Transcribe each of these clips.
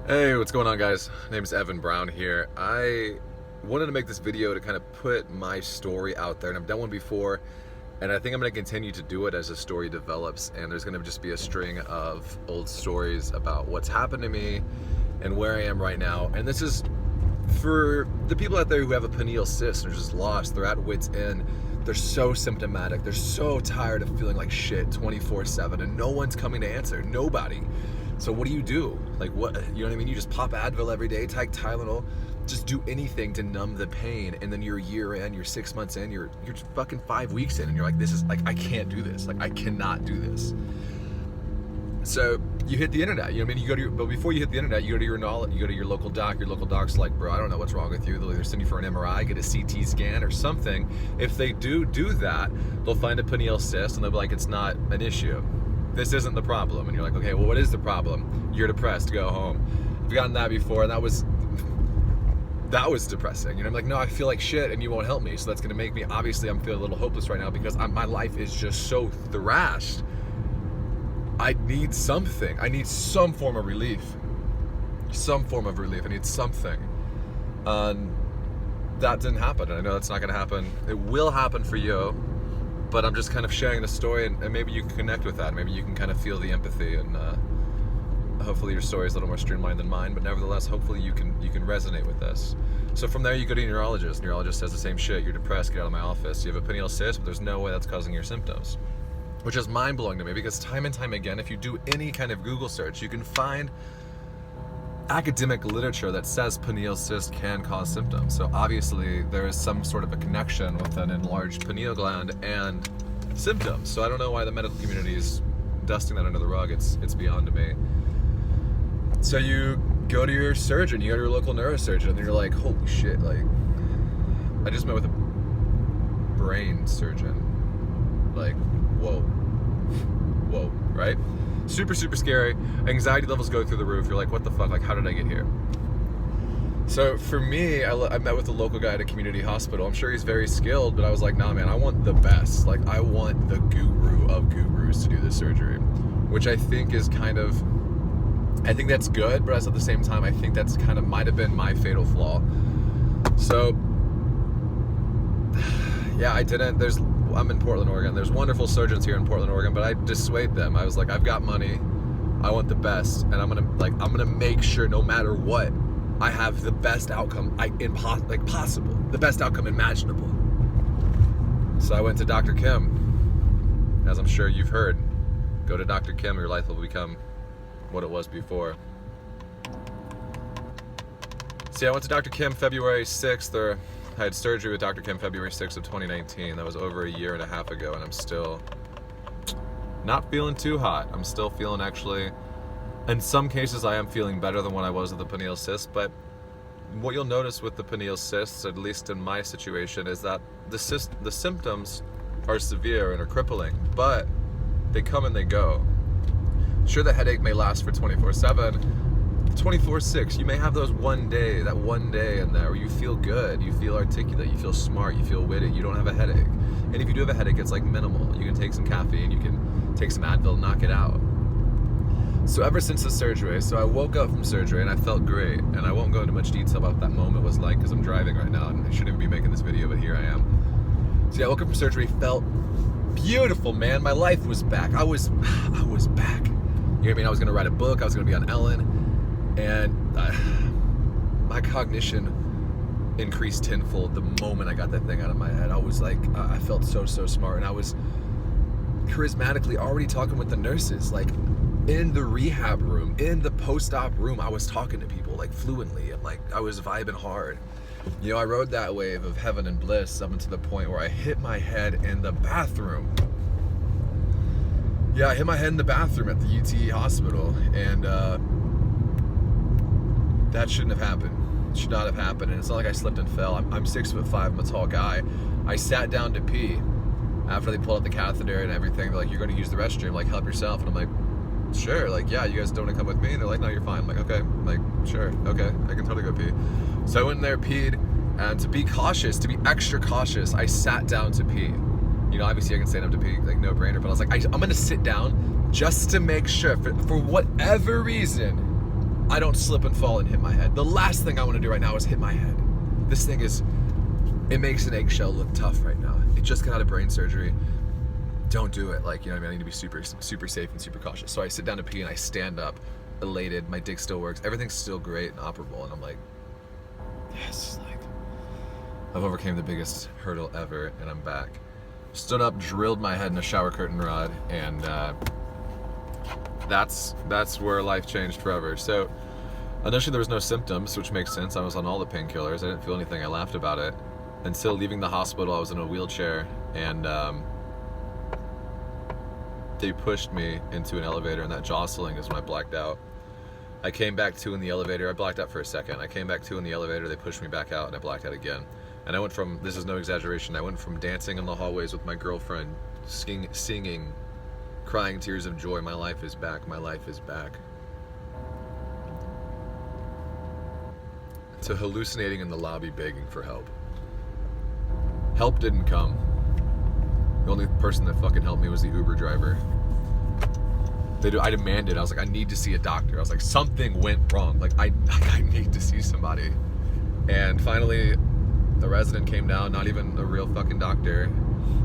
Hey, what's going on, guys? My name is Evan Brown here. I wanted to make this video to kind of put my story out there, and I've done one before, and I think I'm going to continue to do it as the story develops, and there's going to just be a string of old stories about what's happened to me and where I am right now. And this is for the people out there who have a pineal cyst and are just lost. They're at wit's end. They're so symptomatic. They're so tired of feeling like shit 24/7, and no one's coming to answer. Nobody. So what do? Like, what, you know what I mean? You just pop Advil every day, take Tylenol, just do anything to numb the pain, and then you're a year in, you're 6 months in, you're fucking 5 weeks in, and you're like, this is like, I can't do this. Like, I cannot do this. So you hit the internet, you know what I mean? You go to but before you hit the internet, you go to your local doc. Your local doc's like, bro, I don't know what's wrong with you. They'll either send you for an MRI, get a CT scan or something. If they do that, they'll find a pineal cyst, and they'll be like, it's not an issue. This isn't the problem. And you're like, okay, well, what is the problem? You're depressed, go home. I've gotten that before, and that was depressing. You know, I'm like, no, I feel like shit, and you won't help me. So that's gonna make me, obviously, I'm feeling a little hopeless right now because my life is just so thrashed. I need something. I need some form of relief. Some form of relief. I need something. That didn't happen, and I know that's not gonna happen. It will happen for you. But I'm just kind of sharing the story, and maybe you can connect with that. Maybe you can kind of feel the empathy, and hopefully your story is a little more streamlined than mine. But nevertheless, hopefully you can resonate with this. So from there, you go to your neurologist. Neurologist says the same shit. You're depressed. Get out of my office. You have a pineal cyst, but there's no way that's causing your symptoms, which is mind blowing to me because time and time again, if you do any kind of Google search, you can find academic literature that says pineal cyst can cause symptoms. So obviously there is some sort of a connection with an enlarged pineal gland and symptoms. So I don't know why the medical community is dusting that under the rug. It's beyond to me. So you go to your surgeon, you go to your local neurosurgeon, and you're like, holy shit, like, I just met with a brain surgeon. Like, whoa, right? Super, super scary. Anxiety levels go through the roof. You're like, what the fuck? Like, how did I get here? So for me, I met with a local guy at a community hospital. I'm sure he's very skilled, but I was like, nah, man, I want the best. Like, I want the guru of gurus to do this surgery, which I think is kind of, I think that's good, but at the same time, I think that's kind of might have been my fatal flaw. So yeah, I didn't. I'm in Portland, Oregon. There's wonderful surgeons here in Portland, Oregon, but I dissuade them. I was like, I've got money, I want the best, and I'm gonna make sure no matter what, I have the best outcome possible, the best outcome imaginable. So I went to DR.Kim, as I'm sure you've heard. Go to DR.Kim, your life will become what it was before. See, I went to DR.Kim February 6th, I had surgery with DR.Kim February 6th of 2019. That was over a year and a half ago, and I'm still not feeling too hot. I'm still feeling, actually, in some cases I am feeling better than when I was with the pineal cyst, but what you'll notice with the pineal cysts, at least in my situation, is that the symptoms are severe and are crippling, but they come and they go. Sure, the headache may last for 24/7, 24/6, you may have that one day in there where you feel good, you feel articulate, you feel smart, you feel witty, you don't have a headache. And if you do have a headache, it's like minimal. You can take some caffeine, you can take some Advil, knock it out. So ever since the surgery, so I woke up from surgery and I felt great. And I won't go into much detail about what that moment was like because I'm driving right now and I shouldn't even be making this video, but here I am. So yeah, I woke up from surgery, felt beautiful, man. My life was back. I was back. You know what I mean? I was gonna write a book, I was gonna be on Ellen. And my cognition increased tenfold the moment I got that thing out of my head. I was like, I felt so smart, and I was charismatically already talking with the nurses, like in the rehab room, in the post-op room. I was talking to people like fluently, and like I was vibing hard. You know, I rode that wave of heaven and bliss up until the point where I hit my head in the bathroom. Yeah, I hit my head in the bathroom at the UT hospital, and that shouldn't have happened. Should not have happened. And it's not like I slipped and fell. I'm 6'5", I'm a tall guy. I sat down to pee after they pulled out the catheter and everything. They're like, you're going to use the restroom, like, help yourself. And I'm like, sure, like, yeah, you guys don't want to come with me? And they're like, no, you're fine. I'm like, okay, I'm like, sure, okay, I can totally go pee. So I went in there, peed, and to be cautious, to be extra cautious, I sat down to pee. You know, obviously I can stand up to pee, like, no brainer, but I was like, I'm gonna sit down just to make sure, for whatever reason, I don't slip and fall and hit my head. The last thing I want to do right now is hit my head. This thing it makes an eggshell look tough right now. It just got out of brain surgery. Don't do it. Like, you know what I mean? I need to be super, super safe and super cautious. So I sit down to pee and I stand up, elated. My dick still works. Everything's still great and operable. And I'm like, yes, like, I've overcame the biggest hurdle ever and I'm back. Stood up, drilled my head in a shower curtain rod, and that's where life changed forever. So initially there was no symptoms, which makes sense. I was on all the painkillers. I didn't feel anything. I laughed about it. Until leaving the hospital, I was in a wheelchair, and they pushed me into an elevator, and that jostling is when I blacked out. I came back to in the elevator. I blacked out for a second. I came back to in the elevator. They pushed me back out, and I blacked out again. And I went from, this is no exaggeration, I went from dancing in the hallways with my girlfriend, singing, crying tears of joy, my life is back, my life is back, to hallucinating in the lobby begging for help. Help didn't come. The only person that fucking helped me was the Uber driver. I demanded, I was like, I need to see a doctor. I was like, something went wrong. Like, I need to see somebody. And finally, the resident came down, not even a real fucking doctor.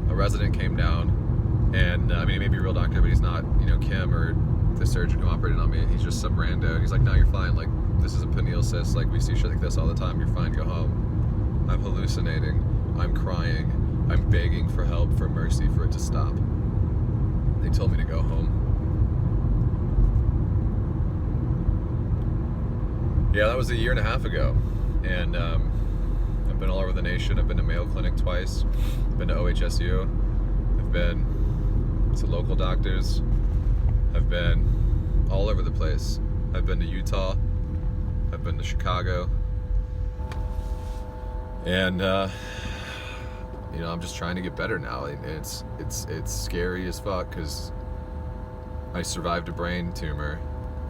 A resident came down, and I mean, he may be a real doctor, but he's not, you know, Kim or the surgeon who operated on me. He's just some rando. He's like, no, you're fine. Like, this is a pineal cyst. Like, we see shit like this all the time. You're fine. Go home. I'm hallucinating. I'm crying. I'm begging for help, for mercy, for it to stop. They told me to go home. Yeah, that was a year and a half ago, and I've been all over the nation. I've been to Mayo Clinic twice. I've been to OHSU. I've been to local doctors. I've been all over the place. I've been to Utah. I've been to Chicago. And you know, I'm just trying to get better now. It's scary as fuck because I survived a brain tumor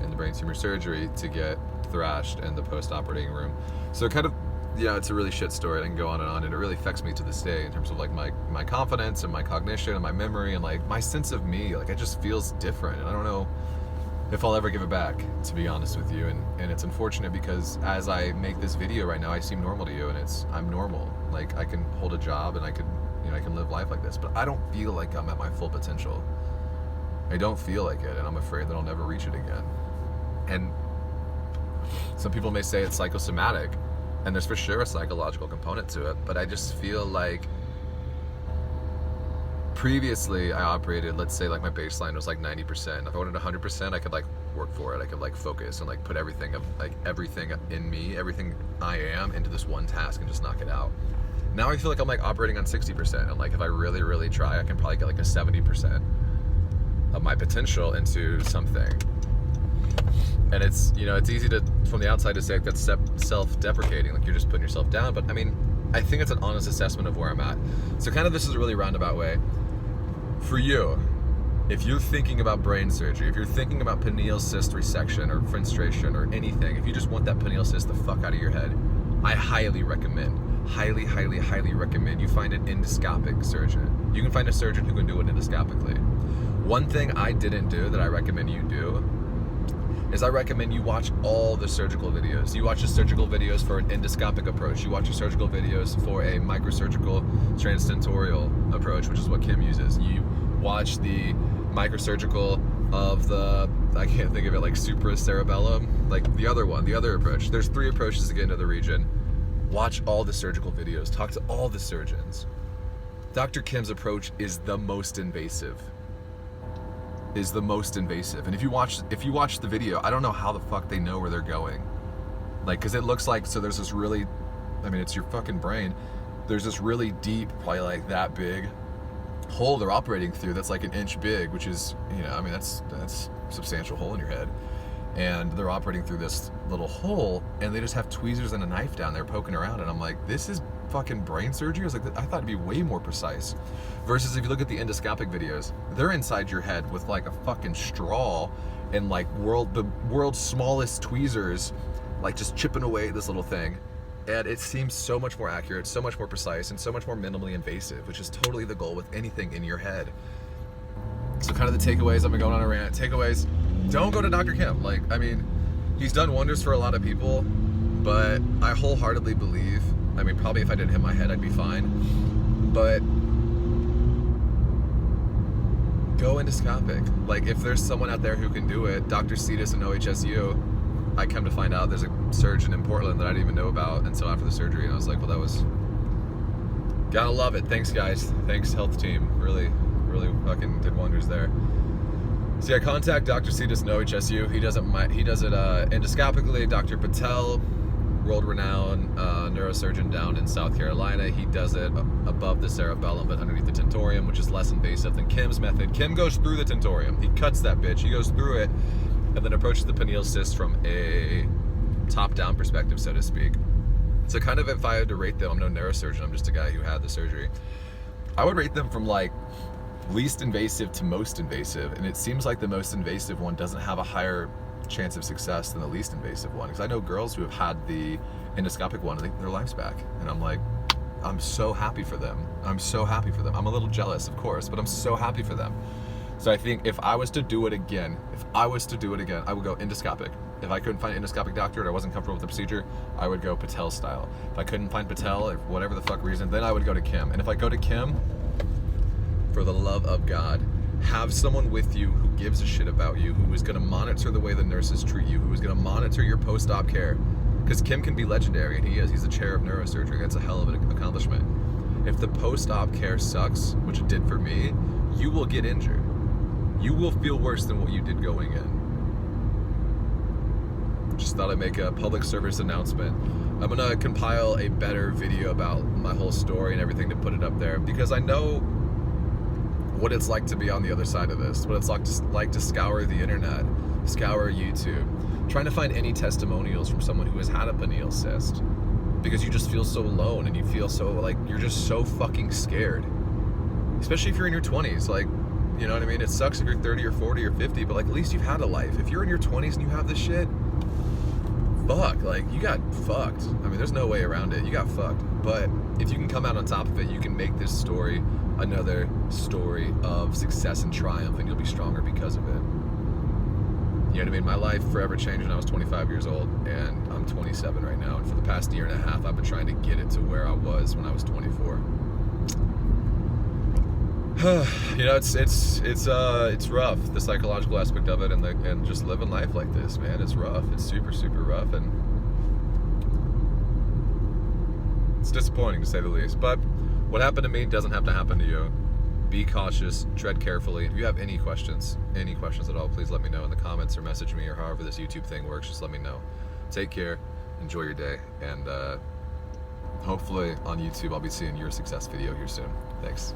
and the brain tumor surgery to get thrashed in the post-operating room. So kind of, yeah, it's a really shit story. I can go on, and it really affects me to this day in terms of like my confidence and my cognition and my memory and like my sense of me. Like, it just feels different, and I don't know if I'll ever give it back, to be honest with you. And it's unfortunate because as I make this video right now, I seem normal to you, and I'm normal. Like, I can hold a job and I can live life like this, but I don't feel like I'm at my full potential. I don't feel like it, and I'm afraid that I'll never reach it again. And some people may say it's psychosomatic, and there's for sure a psychological component to it, but I just feel like previously I operated, let's say like my baseline was like 90%. If I wanted 100%, I could like work for it. I could like focus and like put everything in me, everything I am into this one task and just knock it out. Now I feel like I'm like operating on 60%, and like if I really, really try, I can probably get like a 70% of my potential into something. And it's, you know, it's easy to, from the outside, to say like that's self-deprecating, like you're just putting yourself down, but I mean, I think it's an honest assessment of where I'm at. So kind of this is a really roundabout way. For you, if you're thinking about brain surgery, if you're thinking about pineal cyst resection or fenestration or anything, if you just want that pineal cyst the fuck out of your head, I highly recommend, highly, highly, highly recommend you find an endoscopic surgeon. You can find a surgeon who can do it endoscopically. One thing I didn't do that I recommend you do is I recommend you watch all the surgical videos. You watch the surgical videos for an endoscopic approach. You watch the surgical videos for a microsurgical transdentorial approach, which is what Kim uses. You watch the microsurgical of the, I can't think of it, like supracerebellum, like the other one, the other approach. There's 3 approaches to get into the region. Watch all the surgical videos. Talk to all the surgeons. Dr. Kim's approach is the most invasive. And if you watch the video, I don't know how the fuck they know where they're going. Like, cause it looks like, so there's this really, I mean, it's your fucking brain. There's this really deep, probably like that big hole they're operating through that's like an inch big, which is, you know, I mean, that's a substantial hole in your head. And they're operating through this little hole, and they just have tweezers and a knife down there poking around, and I'm like, this is fucking brain surgery? I thought it'd be way more precise. Versus if you look at the endoscopic videos, they're inside your head with like a fucking straw and like the world's smallest tweezers, like just chipping away at this little thing. And it seems so much more accurate, so much more precise, and so much more minimally invasive, which is totally the goal with anything in your head. So kind of the takeaways, I've been going on a rant. Takeaways, don't go to Dr. Kim. Like, I mean, He's done wonders for a lot of people, but I wholeheartedly believe, I mean, probably if I didn't hit my head, I'd be fine, but go endoscopic. Like, if there's someone out there who can do it, Dr. Cetus in OHSU, I come to find out there's a surgeon in Portland that I didn't even know about until after the surgery, and I was like, well, that was, gotta love it. Thanks, guys. Thanks, health team. Really fucking did wonders there. So yeah, contact Dr. Cetus in OHSU. He does it endoscopically. Dr. Patel, world-renowned neurosurgeon down in South Carolina. He does it above the cerebellum, but underneath the tentorium, which is less invasive than Kim's method. Kim goes through the tentorium. He cuts that bitch. He goes through it, and then approaches the pineal cyst from a top-down perspective, so to speak. So kind of, if I had to rate them, I'm no neurosurgeon, I'm just a guy who had the surgery, I would rate them from like least invasive to most invasive, and it seems like the most invasive one doesn't have a higher chance of success than the least invasive one, because I know girls who have had the endoscopic one and their life's back, and I'm like, I'm so happy for them. I'm so happy for them. I'm a little jealous, of course, but I'm so happy for them. So I think if I was to do it again, I would go endoscopic. If I couldn't find an endoscopic doctor or I wasn't comfortable with the procedure, I would go Patel style. If I couldn't find Patel, or whatever the fuck reason, then I would go to Kim. And if I go to Kim, for the love of God, have someone with you who gives a shit about you, who is going to monitor the way the nurses treat you, who is going to monitor your post-op care. Because Kim can be legendary, and he is. He's the chair of neurosurgery. That's a hell of an accomplishment. If the post-op care sucks, which it did for me, you will get injured. You will feel worse than what you did going in. Just thought I'd make a public service announcement. I'm gonna compile a better video about my whole story and everything to put it up there, because I know what it's like to be on the other side of this, what it's like to scour the internet, scour YouTube, trying to find any testimonials from someone who has had a pineal cyst, because you just feel so alone, and you feel so like you're just so fucking scared, especially if you're in your 20s. Like, you know what I mean? It sucks if you're 30 or 40 or 50, but like, at least you've had a life. If you're in your 20s and you have this shit, fuck, like, you got fucked. I mean, there's no way around it. You got fucked. But if you can come out on top of it, you can make this story another story of success and triumph, and you'll be stronger because of it. You know what I mean? My life forever changed when I was 25 years old, and I'm 27 right now. And for the past year and a half, I've been trying to get it to where I was when I was 24. You know, it's rough, the psychological aspect of it, and just living life like this, man. It's rough. It's super rough, and it's disappointing to say the least. But what happened to me doesn't have to happen to you. Be cautious, tread carefully. If you have any questions at all, please let me know in the comments or message me, or however this YouTube thing works. Just let me know. Take care, enjoy your day, and hopefully on YouTube I'll be seeing your success video here soon. Thanks.